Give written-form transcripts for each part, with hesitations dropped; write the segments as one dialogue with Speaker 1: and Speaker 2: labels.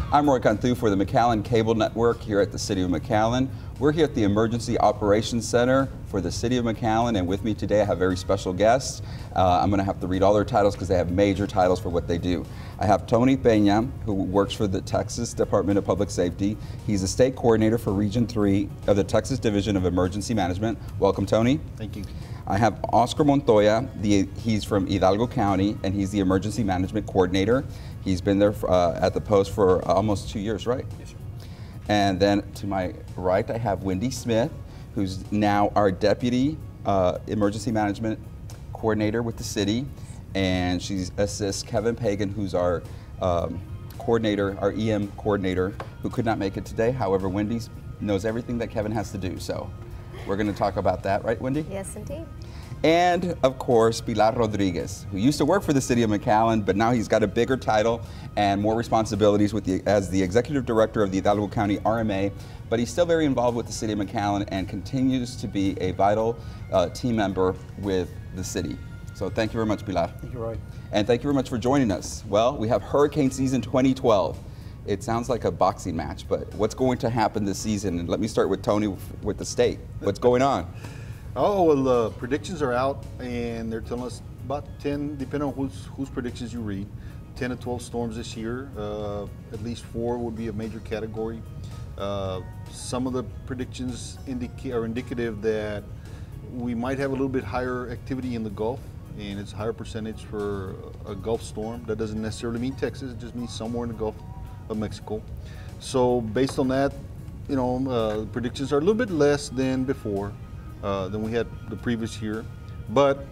Speaker 1: I'm Roy Cantu for the McAllen Cable Network here at the City of McAllen. We're here at the Emergency Operations Center for the City of McAllen, and with me today I have very special guests. I'm going to have to read all their titles because they have major titles for what they do. I have Tony Peña, who works for the Texas Department of Public Safety. He's a state coordinator for Region 3 of the Texas Division of Emergency Management. Welcome, Tony.
Speaker 2: Thank you.
Speaker 1: I have Oscar Montoya. He's from Hidalgo County, and he's the Emergency Management Coordinator. He's been there at the post for almost 2 years, right?
Speaker 2: Yes, sir.
Speaker 1: And then to my right, I have Wendy Smith, who's now our Deputy Emergency Management Coordinator with the city, and she assists Kevin Pagan, who's our coordinator, our EM coordinator, who could not make it today. However, Wendy knows everything that Kevin has to do, so we're going to talk about that, right, Wendy?
Speaker 3: Yes, indeed.
Speaker 1: And of course, Pilar Rodriguez, who used to work for the City of McAllen, but now he's got a bigger title and more responsibilities as the Executive Director of the Hidalgo County RMA, but he's still very involved with the City of McAllen and continues to be a vital team member with the city. So thank you very much, Pilar.
Speaker 2: Thank you, Roy.
Speaker 1: And thank you very much for joining us. Well, we have hurricane season 2012. It sounds like a boxing match, but what's going to happen this season? And let me start with Tony with the state. What's going on?
Speaker 2: Oh, well, predictions are out, and they're telling us about 10, depending on whose predictions you read, 10 to 12 storms this year. At least 4 would be a major category. Some of the predictions are indicative that we might have a little bit higher activity in the Gulf, and it's a higher percentage for a Gulf storm. That doesn't necessarily mean Texas, it just means somewhere in the Gulf of Mexico. So based on that, you know, predictions are a little bit less than before. Than we had the previous year, but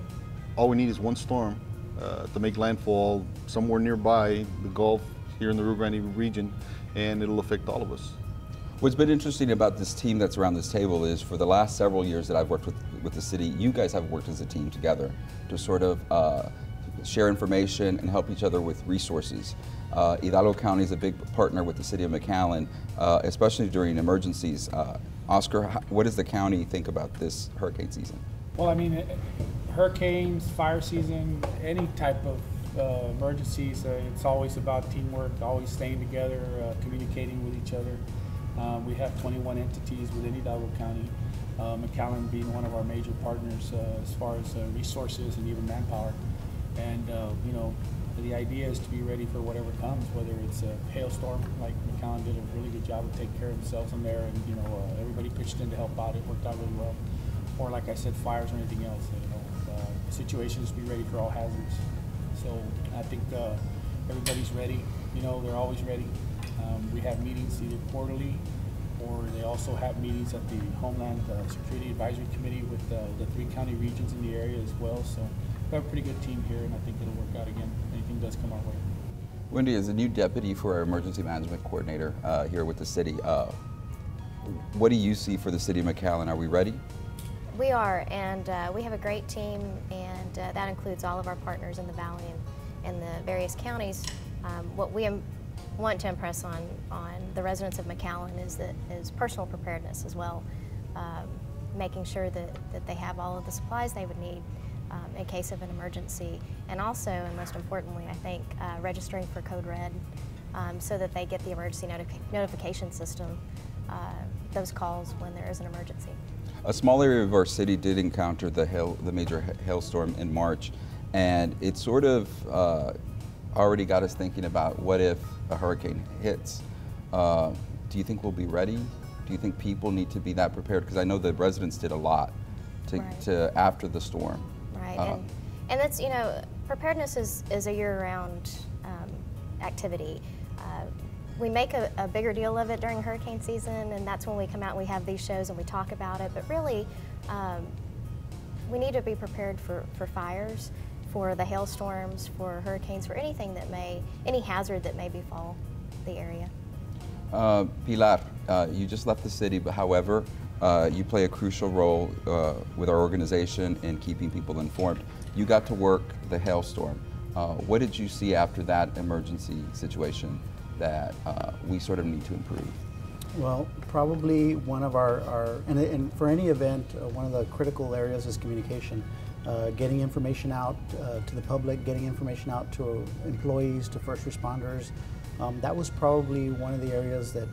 Speaker 2: all we need is one storm to make landfall somewhere nearby the Gulf here in the Rio Grande region, and it'll affect all of us.
Speaker 1: What's been interesting about this team that's around this table is for the last several years that I've worked with the city, you guys have worked as a team together to sort of share information and help each other with resources. Hidalgo County is a big partner with the City of McAllen, especially during emergencies. Oscar, what does the county think about this hurricane season?
Speaker 4: Well, I mean, hurricanes, fire season, any type of emergencies, it's always about teamwork, always staying together, communicating with each other. We have 21 entities within Hidalgo County, McAllen being one of our major partners as far as resources and even manpower. And, you know, the idea is to be ready for whatever comes, whether it's a hailstorm, like McAllen did a really good job of taking care of themselves in there, and you know everybody pitched in to help out. It worked out really well. Or like I said, fires or anything else. You know, situations to be ready for all hazards. So I think everybody's ready. You know, they're always ready. We have meetings either quarterly, or they also have meetings at the Homeland Security Advisory Committee with the 3 county regions in the area as well. So we have a pretty good team here, and I think it'll work out again. Anything does come our way.
Speaker 1: Wendy, as a new deputy for our emergency management coordinator here with the city, what do you see for the City of McAllen? Are we ready?
Speaker 3: We are, and we have a great team, and that includes all of our partners in the valley and the various counties. What we want to impress on the residents of McAllen is personal preparedness as well, making sure that they have all of the supplies they would need in case of an emergency, and also, and most importantly, I think, registering for Code Red so that they get the emergency notification system, those calls when there is an emergency.
Speaker 1: A small area of our city did encounter the major hailstorm in March, and it sort of already got us thinking about what if a hurricane hits. Do you think we'll be ready? Do you think people need to be that prepared? Because I know the residents did a lot to after the storm.
Speaker 3: Right, and that's, you know, preparedness is a year-round activity. We make a bigger deal of it during hurricane season, and that's when we come out and we have these shows and we talk about it, but really we need to be prepared for fires, for the hailstorms, for hurricanes, for anything that any hazard that may befall the area.
Speaker 1: Pilar, you just left the city, but however, you play a crucial role with our organization in keeping people informed. You got to work the hailstorm. What did you see after that emergency situation that we sort of need to improve?
Speaker 5: Well, probably one of and for any event, one of the critical areas is communication. Getting information out to the public, getting information out to employees, to first responders, That was probably one of the areas that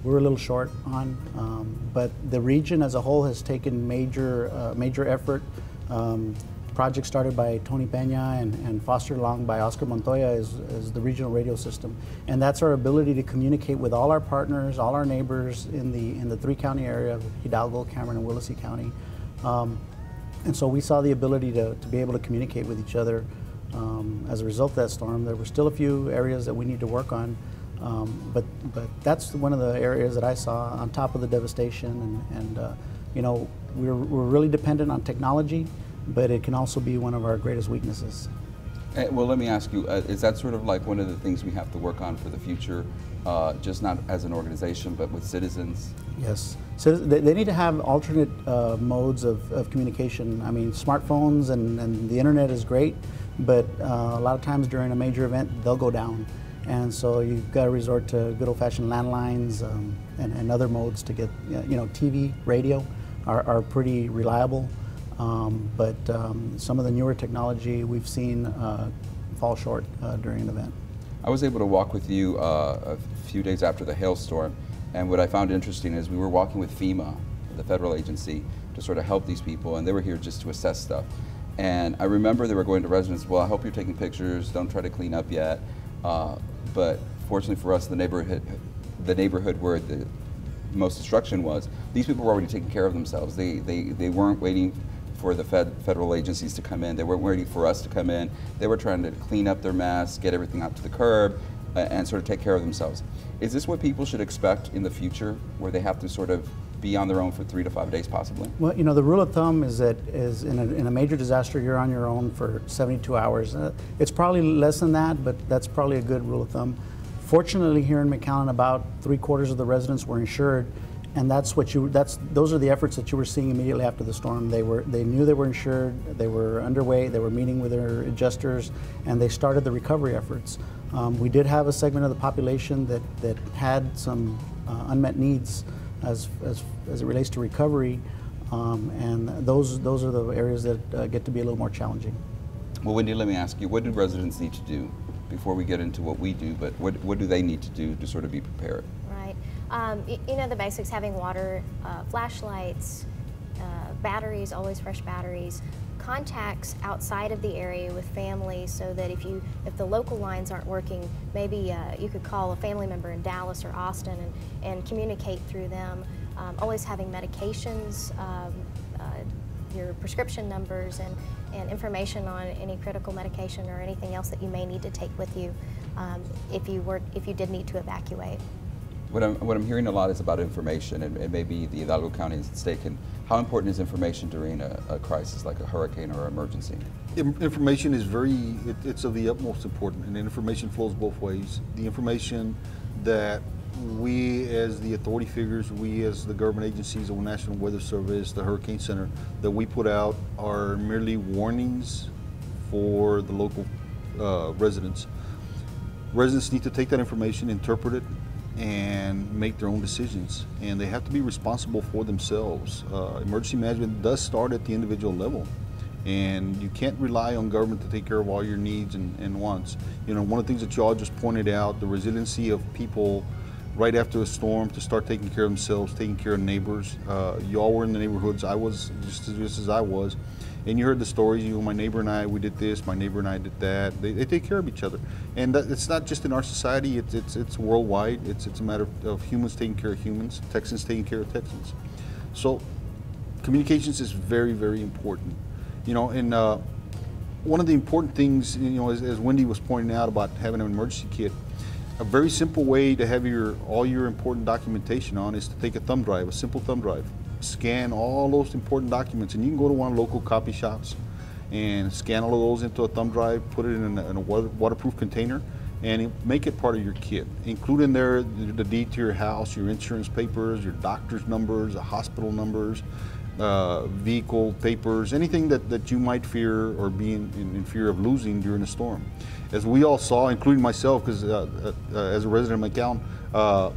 Speaker 5: we're a little short on, but the region as a whole has taken major effort. Project started by Tony Peña and fostered along by Oscar Montoya is the regional radio system, and that's our ability to communicate with all our partners, all our neighbors in the 3-county area of Hidalgo, Cameron, and Willacy County. And so we saw the ability to be able to communicate with each other. As a result of that storm, there were still a few areas that we need to work on, but that's one of the areas that I saw on top of the devastation. And you know, we're really dependent on technology, but it can also be one of our greatest weaknesses.
Speaker 1: Well, let me ask you, is that sort of like one of the things we have to work on for the future, just not as an organization, but with citizens?
Speaker 5: Yes. So they need to have alternate modes of communication. I mean, smartphones and the internet is great, but a lot of times during a major event, they'll go down. And so you've got to resort to good old-fashioned landlines and other modes to get, you know, TV, radio are pretty reliable. But some of the newer technology we've seen fall short during an event.
Speaker 1: I was able to walk with you a few days after the hailstorm, and what I found interesting is we were walking with FEMA, the federal agency, to sort of help these people, and they were here just to assess stuff. And I remember they were going to residents, well, I hope you're taking pictures, don't try to clean up yet. But fortunately for us, the neighborhood where the most destruction was, these people were already taking care of themselves. They weren't waiting for the federal agencies to come in. They weren't waiting for us to come in. They were trying to clean up their mess, get everything out to the curb, and sort of take care of themselves. Is this what people should expect in the future, where they have to sort of be on their own for 3 to 5 days possibly?
Speaker 5: Well, you know, the rule of thumb is that in a major disaster, you're on your own for 72 hours. It's probably less than that, but that's probably a good rule of thumb. Fortunately, here in McAllen, about 3/4 of the residents were insured, and those are the efforts that you were seeing immediately after the storm. They knew they were insured, they were underway, they were meeting with their adjusters, and they started the recovery efforts. We did have a segment of the population that had some unmet needs as it relates to recovery, and those are the areas that get to be a little more challenging.
Speaker 1: Well, Wendy, let me ask you, what do residents need to do before we get into what we do, but what do they need to do to sort of be prepared?
Speaker 3: Right. You know, the basics, having water, flashlights, batteries, always fresh batteries, contacts outside of the area with family, so that if the local lines aren't working, maybe you could call a family member in Dallas or Austin and communicate through them. Always having medications, your prescription numbers, and information on any critical medication or anything else that you may need to take with you if you did need to evacuate.
Speaker 1: What I'm hearing a lot is about information, and maybe the Hidalgo County and state can. How important is information during a crisis like a hurricane or emergency?
Speaker 2: Information is it's of the utmost importance, and information flows both ways. The information that we as the authority figures, we as the government agencies, the National Weather Service, the Hurricane Center, that we put out are merely warnings for the local residents. Residents need to take that information, interpret it, and make their own decisions, and they have to be responsible for themselves. Emergency management does start at the individual level, and you can't rely on government to take care of all your needs and wants. You know, one of the things that y'all just pointed out, the resiliency of people right after a storm to start taking care of themselves, taking care of neighbors. Y'all were in the neighborhoods, I was just as I was, and you heard the stories. You know, my neighbor and I, we did this, my neighbor and I did that. They take care of each other, and it's not just in our society, it's worldwide. It's a matter of humans taking care of humans, Texans taking care of Texans. So communications is very, very important. You know, and one of the important things, you know, as Wendy was pointing out about having an emergency kit, a very simple way to have all your important documentation on is to take a thumb drive, a simple thumb drive. Scan all those important documents, and you can go to one of the local copy shops and scan all of those into a thumb drive, put it in a waterproof container, and make it part of your kit. Include in there the deed to your house, your insurance papers, your doctor's numbers, the hospital numbers, vehicle papers, anything that you might fear or be in fear of losing during a storm. As we all saw, including myself, because as a resident of McAllen,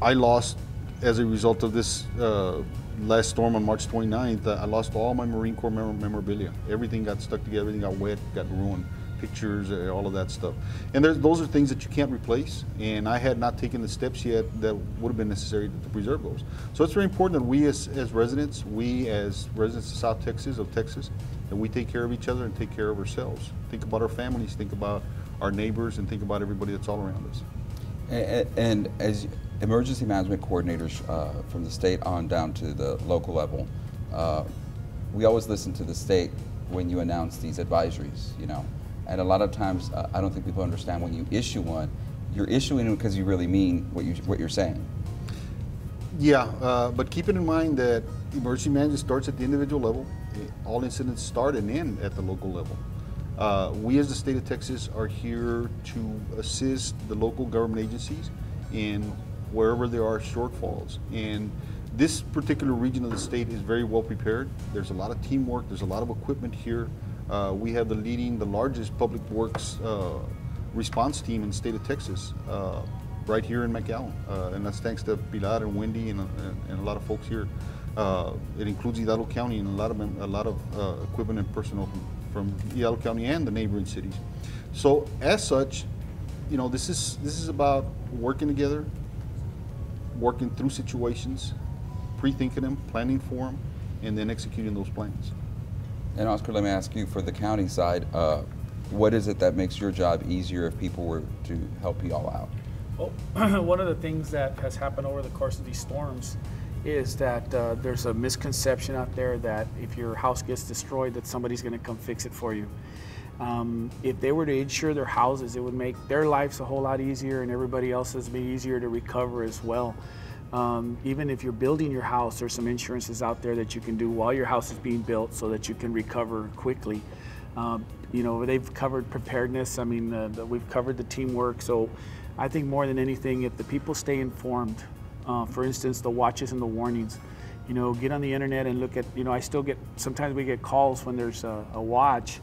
Speaker 2: I lost, as a result of this last storm on March 29th, I lost all my Marine Corps memorabilia. Everything got stuck together, everything got wet, got ruined. pictures, all of that stuff. And those are things that you can't replace, and I had not taken the steps yet that would have been necessary to preserve those. So it's very important that we as residents, of South Texas, that we take care of each other and take care of ourselves. Think about our families, think about our neighbors, and think about everybody that's all around us.
Speaker 1: And as emergency management coordinators from the state on down to the local level, we always listen to the state when you announce these advisories, you know. And a lot of times, I don't think people understand when you issue one, you're issuing it because you really mean what you're saying.
Speaker 2: Yeah, but keep it in mind that emergency management starts at the individual level. All incidents start and end at the local level. We as the state of Texas are here to assist the local government agencies in wherever there are shortfalls. And this particular region of the state is very well prepared. There's a lot of teamwork, there's a lot of equipment here. We have the largest public works response team in the state of Texas, right here in McAllen. And that's thanks to Pilar and Wendy and a lot of folks here. It includes Hidalgo County and a lot of equipment and personnel from Hidalgo County and the neighboring cities. So as such, you know, this is about working together, working through situations, pre-thinking them, planning for them, and then executing those plans.
Speaker 1: And Oscar, let me ask you, for the county side, what is it that makes your job easier if people were to help you all out?
Speaker 4: Well, one of the things that has happened over the course of these storms is that there's a misconception out there that if your house gets destroyed, that somebody's going to come fix it for you. If they were to insure their houses, it would make their lives a whole lot easier and everybody else's be easier to recover as well. Even if you're building your house, there's some insurances out there that you can do while your house is being built so that you can recover quickly. You know, they've covered preparedness. I mean, we've covered the teamwork. So I think more than anything, if the people stay informed, for instance, the watches and the warnings, you know, get on the internet and look at, you know, I still get, sometimes we get calls when there's a watch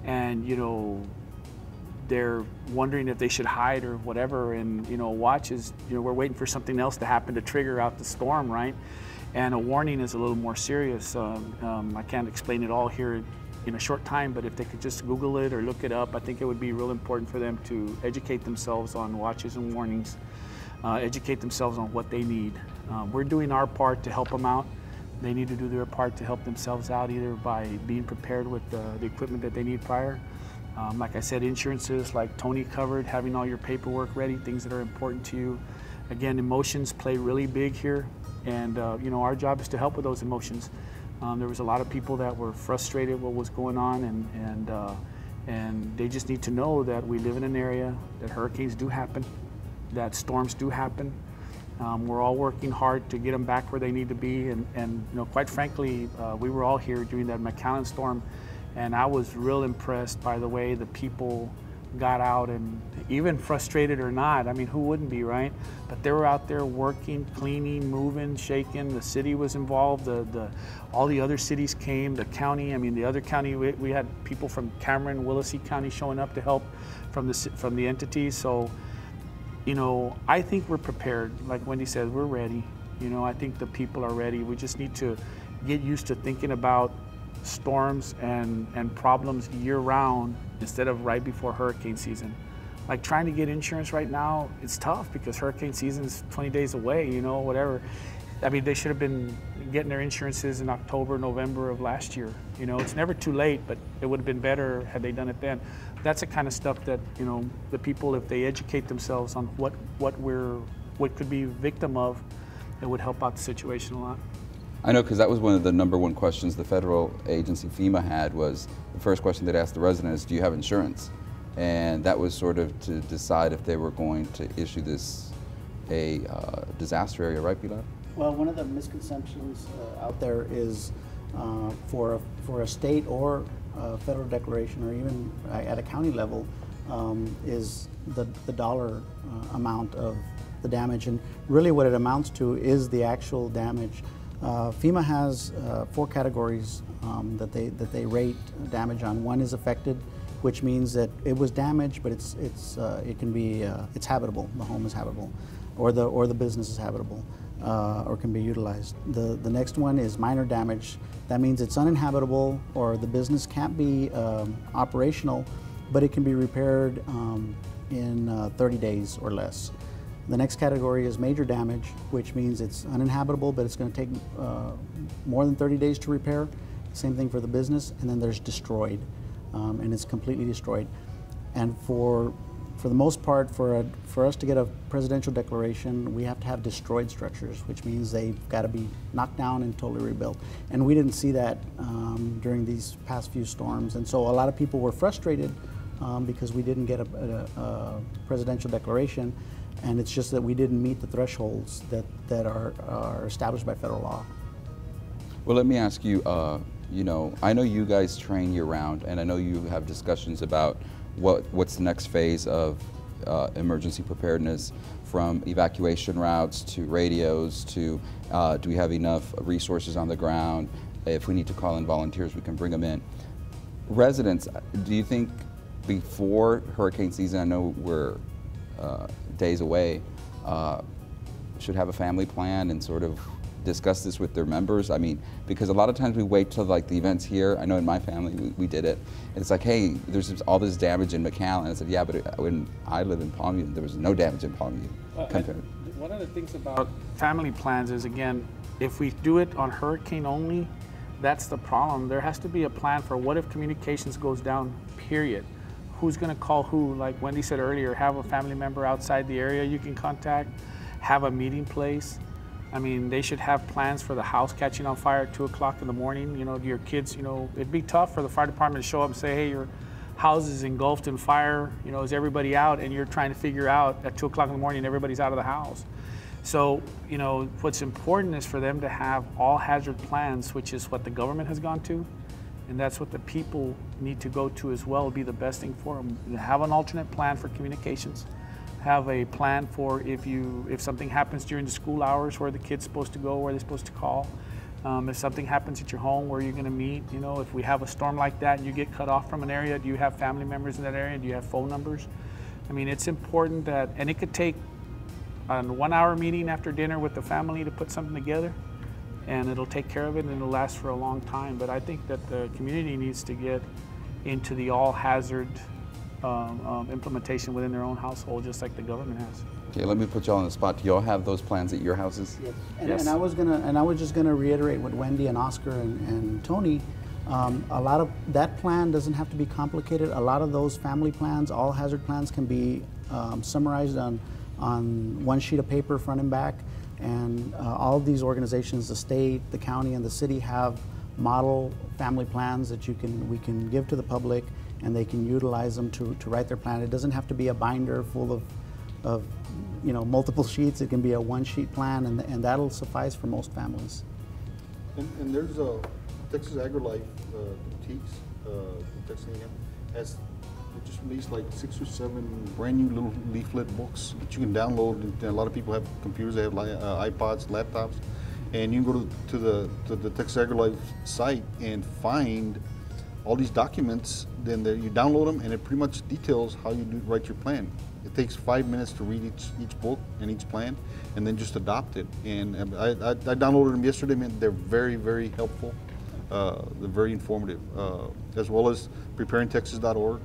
Speaker 4: and, you know, they're wondering if they should hide or whatever, and you know, watches, you know, we're waiting for something else to happen to trigger out the storm, right? And a warning is a little more serious. I can't explain it all here in a short time, but if they could just Google it or look it up, I think it would be real important for them to educate themselves on watches and warnings, educate themselves on what they need. We're doing our part to help them out. They need to do their part to help themselves out, either by being prepared with the equipment that they need prior. Like I said, insurances like Tony covered, having all your paperwork ready, things that are important to you. Again, emotions play really big here, and you know, our job is to help with those emotions. There was a lot of people that were frustrated with what was going on, and they just need to know that we live in an area that hurricanes do happen, that storms do happen. We're all working hard to get them back where they need to be, and you know, quite frankly, we were all here during that McAllen storm. And I was real impressed by the way the people got out, and even frustrated or not, I mean, who wouldn't be, right? But they were out there working, cleaning, moving, shaking. The city was involved. All the other cities came, the county, I mean, the other county, we had people from Cameron, Willacy County showing up to help from the entities. So, you know, I think we're prepared. Like Wendy said, we're ready. You know, I think the people are ready. We just need to get used to thinking about storms and problems year-round instead of right before hurricane season. Like trying to get insurance right now, it's tough because hurricane season is 20 days away, you know, whatever. I mean, they should have been getting their insurances in October, November of last year. You know, it's never too late, but it would have been better had they done it then. That's the kind of stuff that, you know, the people, if they educate themselves on what could be a victim of, it would help out the situation a lot.
Speaker 1: I know, because that was one of the #1 questions the federal agency FEMA had. Was the first question they'd asked the residents, do you have insurance? And that was sort of to decide if they were going to issue this a disaster area, right, Pilar?
Speaker 5: Well, one of the misconceptions out there is for a state or a federal declaration, or even at a county level, is the dollar amount of the damage. And really what it amounts to is the actual damage. FEMA has 4 categories that they rate damage on. One is affected, which means that it was damaged, but it's habitable. The home is habitable, or the business is habitable, or can be utilized. The next one is minor damage. That means it's uninhabitable, or the business can't be operational, but it can be repaired in 30 days or less. The next category is major damage, which means it's uninhabitable, but it's going to take more than 30 days to repair. Same thing for the business. And then there's destroyed, and it's completely destroyed. And for the most part, for us to get a presidential declaration, we have to have destroyed structures, which means they've got to be knocked down and totally rebuilt. And we didn't see that during these past few storms. And so a lot of people were frustrated because we didn't get a presidential declaration. And it's just that we didn't meet the thresholds that are established by federal law.
Speaker 1: Well, let me ask you, you know, I know you guys train year-round, and I know you have discussions about what's the next phase of emergency preparedness, from evacuation routes to radios to do we have enough resources on the ground? If we need to call in volunteers, we can bring them in. Residents, do you think before hurricane season, I know we're days away, should have a family plan and sort of discuss this with their members? I mean, because a lot of times we wait till like the events here. I know in my family we did it. And it's like, hey, there's all this damage in McAllen. I said, yeah, but when I live in Palmview, there was no damage in Palmview.
Speaker 4: One of the things about family plans is, again, if we do it on hurricane only, that's the problem. There has to be a plan for what if communications goes down, period. Who's going to call who? Like Wendy said earlier, have a family member outside the area you can contact, have a meeting place. I mean, they should have plans for the house catching on fire at 2 o'clock in the morning. You know, your kids, you know, it'd be tough for the fire department to show up and say, hey, your house is engulfed in fire. You know, is everybody out? And you're trying to figure out at 2 o'clock in the morning, everybody's out of the house. So, you know, what's important is for them to have all hazard plans, which is what the government has gone to. And that's what the people need to go to as well, would be the best thing for them. You have an alternate plan for communications. Have a plan for if something happens during the school hours, where the kid's supposed to go, where they're supposed to call. If something happens at your home, where you're going to meet. You know, if we have a storm like that and you get cut off from an area, do you have family members in that area? Do you have phone numbers? I mean, it's important that, and it could take a 1 hour meeting after dinner with the family to put something together, and it'll take care of it and it'll last for a long time. But I think that the community needs to get into the all hazard implementation within their own household, just like the government has.
Speaker 1: Okay, let me put y'all on the spot. Do y'all have those plans at your houses?
Speaker 5: Yes.
Speaker 4: Yes.
Speaker 5: And I was just gonna reiterate what Wendy and Oscar and Tony. A lot of that plan doesn't have to be complicated. A lot of those family plans, all hazard plans, can be summarized on one sheet of paper, front and back. And all of these organizations, the state, the county, and the city, have model family plans that we can give to the public, and they can utilize them to write their plan. It doesn't have to be a binder full of you know, multiple sheets. It can be a one-sheet plan, and that'll suffice for most families.
Speaker 2: And there's a Texas AgriLife boutiques in Texas A&M has just released like 6 or 7 brand new little leaflet books that you can download. And a lot of people have computers, they have iPods, laptops, and you can go to the Texas AgriLife site and find all these documents. Then you download them, and it pretty much details how you write your plan. It takes 5 minutes to read each book and each plan, and then just adopt it. And I downloaded them yesterday, man. They're very, very helpful. They're very informative, as well as preparingtexas.org,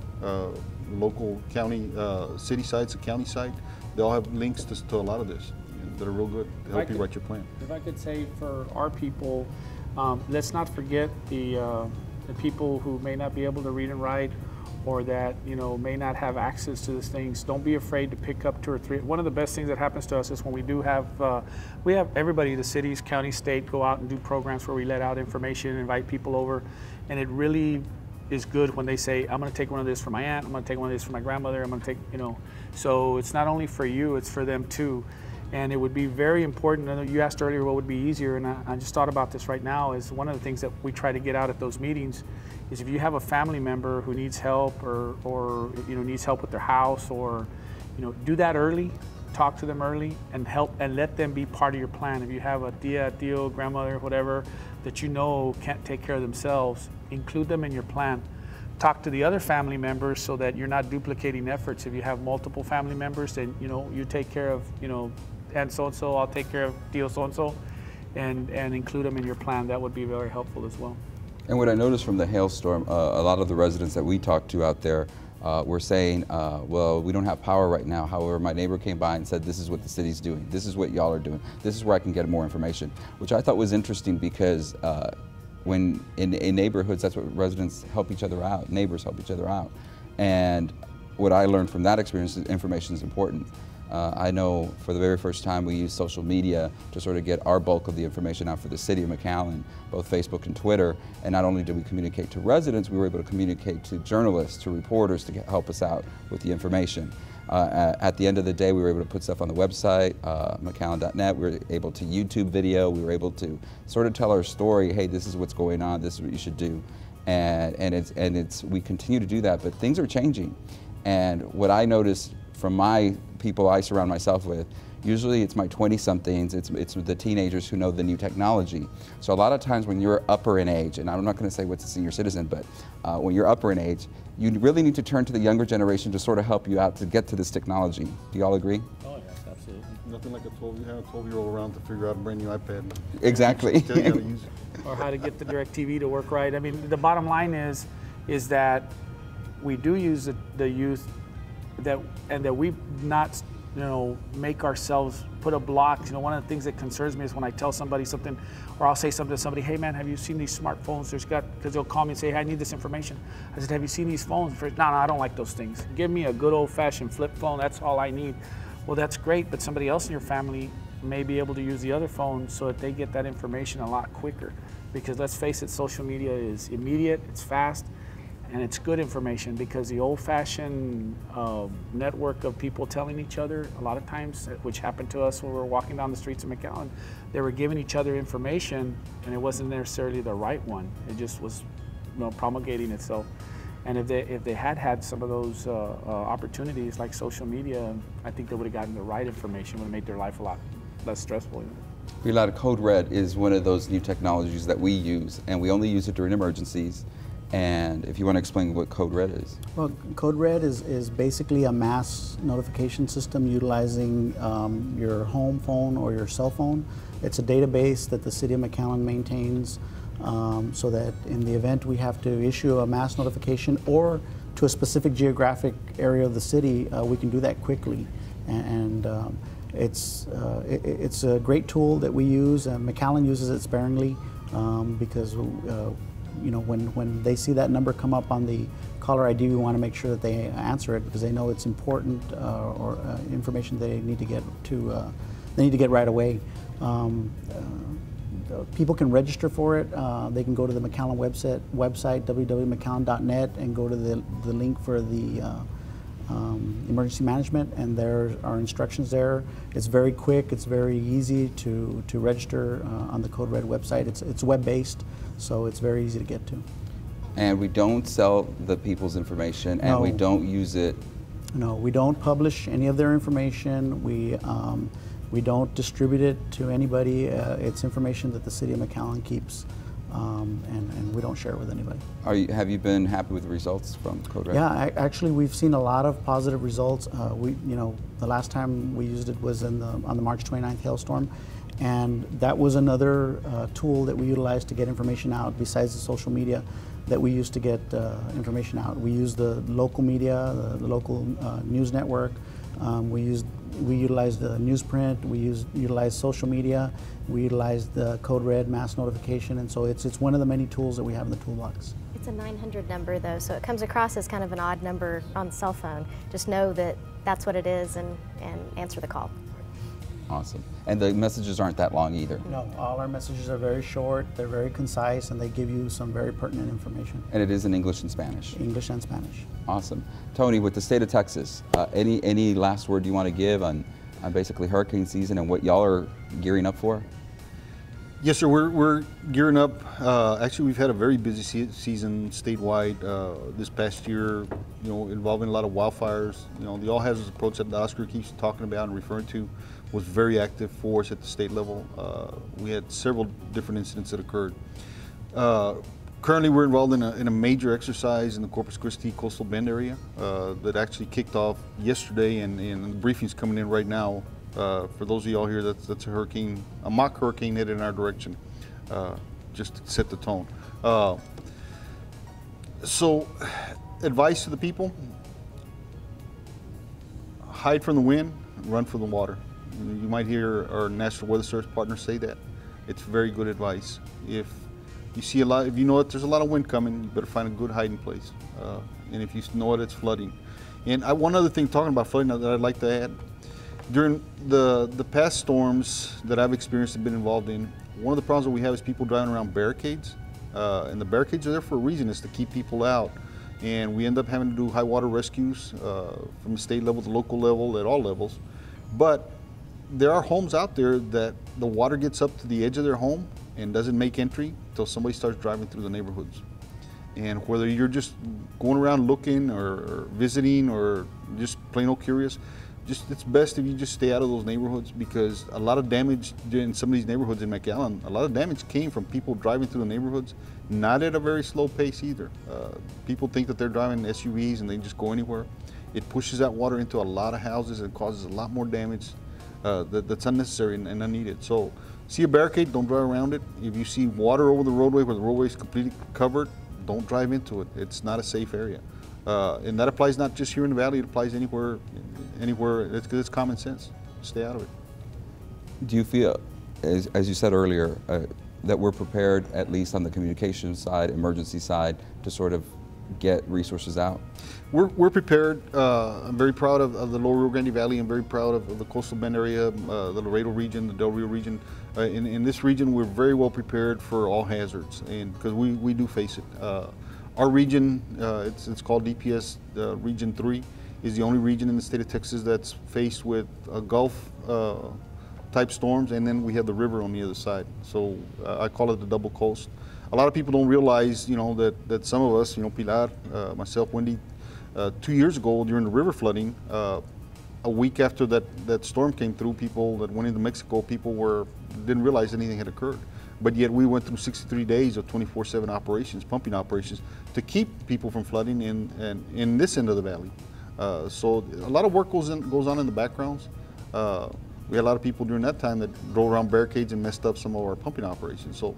Speaker 2: local county city sites, a county site. They all have links to a lot of this that are real good to help you write your plan.
Speaker 4: If I could say for our people, let's not forget the people who may not be able to read and write, or that, you know, may not have access to these things. Don't be afraid to pick up 2 or 3. One of the best things that happens to us is when we have everybody, the cities, county, state, go out and do programs where we let out information, invite people over, and it really is good when they say, I'm going to take one of this for my aunt, I'm going to take one of this for my grandmother, I'm going to take, you know. So it's not only for you, it's for them too. And it would be very important. I know you asked earlier what would be easier, and I just thought about this right now. Is one of the things that we try to get out at those meetings is if you have a family member who needs help, or you know, needs help with their house, or you know, do that early, talk to them early, and help, and let them be part of your plan. If you have a tia, tío, grandmother, whatever that you know can't take care of themselves, include them in your plan. Talk to the other family members so that you're not duplicating efforts. If you have multiple family members, then you know, you take care of, you know, and so-and-so, I'll take care of tío so-and-so, and include them in your plan. That would be very helpful as well.
Speaker 1: And what I noticed from the hailstorm, a lot of the residents that we talked to out there, we're saying, well, we don't have power right now. However, my neighbor came by and said, this is what the city's doing. This is what y'all are doing. This is where I can get more information, which I thought was interesting because when in neighborhoods, that's what residents help each other out, neighbors help each other out. And what I learned from that experience is information is important. I know for the very first time we used social media to sort of get our bulk of the information out for the city of McAllen, both Facebook and Twitter. And not only did we communicate to residents, we were able to communicate to journalists, to reporters to help us out with the information. At the end of the day, we were able to put stuff on the website, McAllen.net. We were able to YouTube video. We were able to sort of tell our story. Hey, this is what's going on. This is what you should do. And we continue to do that, but things are changing. And what I noticed from my people I surround myself with, usually it's my 20-somethings, it's the teenagers who know the new technology. So a lot of times when you're upper in age, and I'm not going to say what's a senior citizen, but when you're upper in age, you really need to turn to the younger generation to sort of help you out to get to this technology. Do you all agree?
Speaker 4: Oh, yes, absolutely.
Speaker 2: Nothing like a 12-year-old around to figure out a brand new iPad.
Speaker 1: Exactly.
Speaker 2: Tell you how to use it.
Speaker 4: Or how to get the DirecTV to work right. I mean, the bottom line is that we do use the youth that we not, make ourselves put a block. One of the things that concerns me is when I tell somebody something, or I'll say something to somebody, hey man, have you seen these smartphones? Because they'll call me and say, hey, I need this information. I said, have you seen these phones? No, I don't like those things. Give me a good old-fashioned flip phone, that's all I need. Well, that's great, but somebody else in your family may be able to use the other phone so that they get that information a lot quicker. Because let's face it, social media is immediate, it's fast, and it's good information, because the old-fashioned network of people telling each other, a lot of times, which happened to us when we were walking down the streets of McAllen, they were giving each other information, and it wasn't necessarily the right one. It just was promulgating itself. And if they had some of those opportunities like social media, I think they would have gotten the right information, would have made their life a lot less stressful.
Speaker 1: Code Red is one of those new technologies that we use, and we only use it during emergencies. And if you want to explain what Code Red is.
Speaker 5: Well, Code Red is basically a mass notification system utilizing your home phone or your cell phone. It's a database that the City of McAllen maintains so that in the event we have to issue a mass notification or to a specific geographic area of the city, we can do that quickly. And it's a great tool that we use. McAllen uses it sparingly because when they see that number come up on the caller ID, we want to make sure that they answer it because they know it's important or information they need to get right away. People can register for it. They can go to the McAllen website www.mcallen.net and go to the link for the emergency management, and there are instructions there. It's very quick. It's very easy to register on the Code Red website. It's web-based, so it's very easy to get to.
Speaker 1: And we don't sell the people's information, and we don't use it.
Speaker 5: No, we don't publish any of their information. We don't distribute it to anybody. It's information that the City of McAllen keeps, and we don't share it with anybody.
Speaker 1: Have you been happy with the results from Code Red?
Speaker 5: Yeah, actually, we've seen a lot of positive results. The last time we used it was on the March 29th hailstorm, and that was another tool that we utilized to get information out besides the social media that we used to get information out. We used the local media, the local news network. We utilized the newsprint. We utilized social media. We utilized the Code Red mass notification, and so it's one of the many tools that we have in the toolbox.
Speaker 3: It's a 900 number though, so it comes across as kind of an odd number on the cell phone. Just know that that's what it is and answer the call.
Speaker 1: Awesome. And the messages aren't that long either.
Speaker 5: No, all our messages are very short, they're very concise, and they give you some very pertinent information.
Speaker 1: And it is in English and Spanish?
Speaker 5: English and Spanish.
Speaker 1: Awesome. Tony, with the state of Texas, any last word you want to give on basically hurricane season and what y'all are gearing up for?
Speaker 2: Yes, sir. We're gearing up. Actually, we've had a very busy season statewide this past year. Involving a lot of wildfires. The all hazards approach that the Oscar keeps talking about and referring to was very active for us at the state level. We had several different incidents that occurred. Currently, we're involved in a major exercise in the Corpus Christi coastal bend area that actually kicked off yesterday, and the briefing's coming in right now. For those of y'all here, that's a mock hurricane headed in our direction, just to set the tone. So, advice to the people, hide from the wind, run from the water. You might hear our National Weather Service partners say that. It's very good advice. If you see if you know that there's a lot of wind coming, you better find a good hiding place. And if you know that it's flooding. And one other thing, talking about flooding, that I'd like to add, during the past storms that I've experienced and been involved in, one of the problems that we have is people driving around barricades. And the barricades are there for a reason, is to keep people out. And we end up having to do high water rescues from the state level, the local level, at all levels. But there are homes out there that the water gets up to the edge of their home and doesn't make entry until somebody starts driving through the neighborhoods. And whether you're just going around looking or visiting or just plain old curious, it's best if you just stay out of those neighborhoods, because a lot of damage in some of these neighborhoods in McAllen, a lot of damage came from people driving through the neighborhoods, not at a very slow pace either. People think that they're driving SUVs and they just go anywhere. It pushes that water into a lot of houses and causes a lot more damage that's unnecessary and unneeded. So see a barricade, don't drive around it. If you see water over the roadway where the roadway is completely covered, don't drive into it. It's not a safe area. And that applies not just here in the valley, it applies anywhere. It's common sense. Stay out of it.
Speaker 1: Do you feel, as you said earlier, that we're prepared, at least on the communication side, emergency side, to sort of get resources out?
Speaker 2: We're prepared. I'm very proud of the Lower Rio Grande Valley. I'm very proud of the Coastal Bend area, the Laredo region, the Del Rio region. In this region, we're very well prepared for all hazards, and because we do face it. Our region, it's called DPS Region 3, is the only region in the state of Texas that's faced with Gulf type storms, and then we have the river on the other side. So I call it the double coast. A lot of people don't realize, that some of us, Pilar, myself, Wendy, 2 years ago during the river flooding, a week after that storm came through, people that went into Mexico, people didn't realize anything had occurred. But yet we went through 63 days of 24/7 operations, pumping operations, to keep people from flooding in this end of the valley. So a lot of work goes on in the backgrounds. We had a lot of people during that time that drove around barricades and messed up some of our pumping operations. So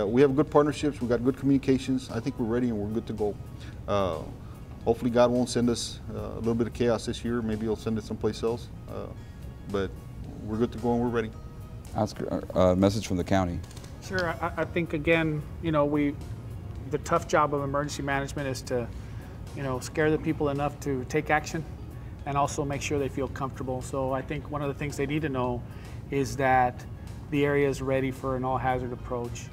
Speaker 2: we have good partnerships, we've got good communications. I think we're ready and we're good to go. Hopefully God won't send us a little bit of chaos this year. Maybe He'll send it someplace else. But we're good to go and we're ready.
Speaker 1: Oscar, a message from the county.
Speaker 4: Sure. I think, again, the tough job of emergency management is to, scare the people enough to take action and also make sure they feel comfortable. So I think one of the things they need to know is that the area is ready for an all-hazard approach.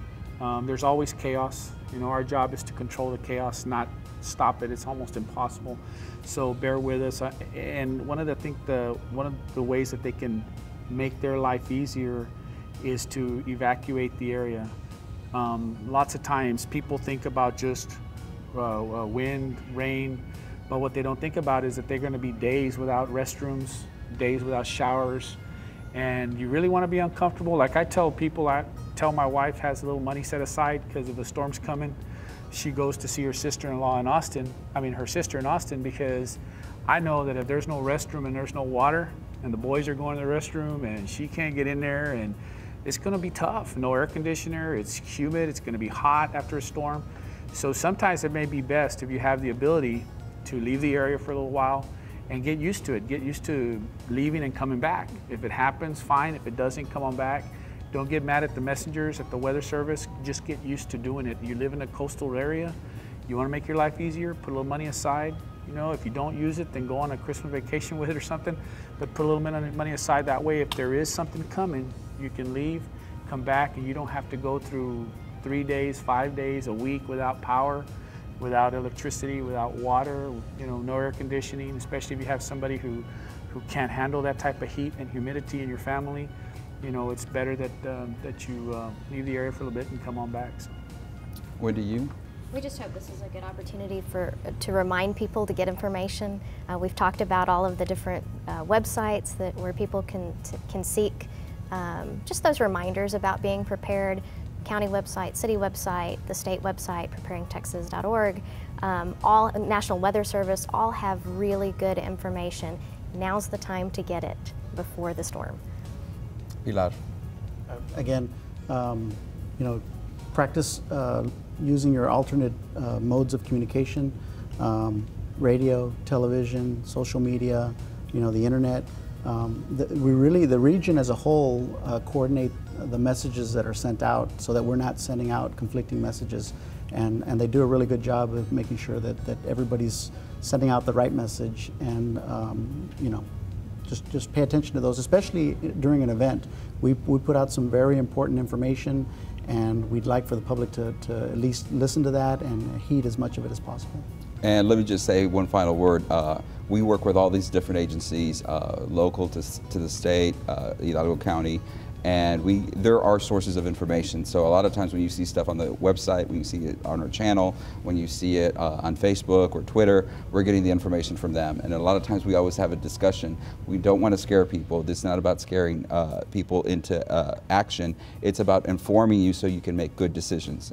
Speaker 4: There's always chaos. Our job is to control the chaos, not stop it. It's almost impossible. So bear with us. And one of the ways that they can make their life easier is to evacuate the area. Lots of times people think about just wind, rain, but what they don't think about is that they're going to be days without restrooms, days without showers, and you really want to be uncomfortable. Like I tell people, my wife has a little money set aside because if the storm's coming, she goes to see her sister-in-law in Austin, her sister in Austin, because I know that if there's no restroom and there's no water and the boys are going to the restroom and she can't get in there, and it's going to be tough. No air conditioner, it's humid, it's going to be hot after a storm. So sometimes it may be best if you have the ability to leave the area for a little while and get used to it. Get used to leaving and coming back. If it happens, fine. If it doesn't, come on back. Don't get mad at the messengers, at the weather service. Just get used to doing it. You live in a coastal area. You want to make your life easier, put a little money aside. If you don't use it, then go on a Christmas vacation with it or something. But put a little bit of money aside. That way, if there is something coming, you can leave, come back, and you don't have to go through 3 days, 5 days, a week without power, without electricity, without water, no air conditioning, especially if you have somebody who can't handle that type of heat and humidity in your family. It's better that you leave the area for a little bit and come on back. So.
Speaker 1: Wendy, you?
Speaker 3: We just hope this is a good opportunity to remind people to get information. We've talked about all of the different websites where people can seek just those reminders about being prepared. County website, city website, the state website, preparingtexas.org, all National Weather Service, all have really good information. Now's the time to get it before the storm.
Speaker 1: Pilar.
Speaker 5: Again, practice using your alternate modes of communication, radio, television, social media, the internet. The region as a whole coordinate the messages that are sent out so that we're not sending out conflicting messages, and they do a really good job of making sure that everybody's sending out the right message, and just pay attention to those, especially during an event. We put out some very important information, and we'd like for the public to at least listen to that and heed as much of it as possible.
Speaker 1: And let me just say one final word. We work with all these different agencies, local to the state, Hidalgo County, and there are sources of information. So a lot of times when you see stuff on the website, when you see it on our channel, when you see it on Facebook or Twitter, we're getting the information from them. And a lot of times we always have a discussion. We don't want to scare people. This is not about scaring people into action. It's about informing you so you can make good decisions.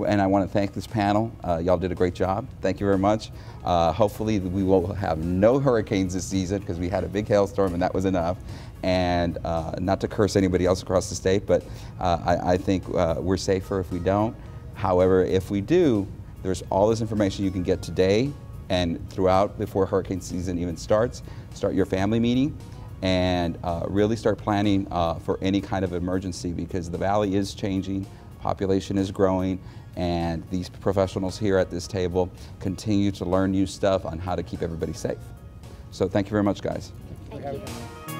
Speaker 1: And I want to thank this panel. Y'all did a great job. Thank you very much. Hopefully we will have no hurricanes this season, because we had a big hailstorm and that was enough. And not to curse anybody else across the state, but I think we're safer if we don't. However, if we do, there's all this information you can get today and throughout, before hurricane season even starts. Start your family meeting and really start planning for any kind of emergency, because the valley is changing, population is growing, and these professionals here at this table continue to learn new stuff on how to keep everybody safe. So thank you very much, guys.
Speaker 3: Thank you.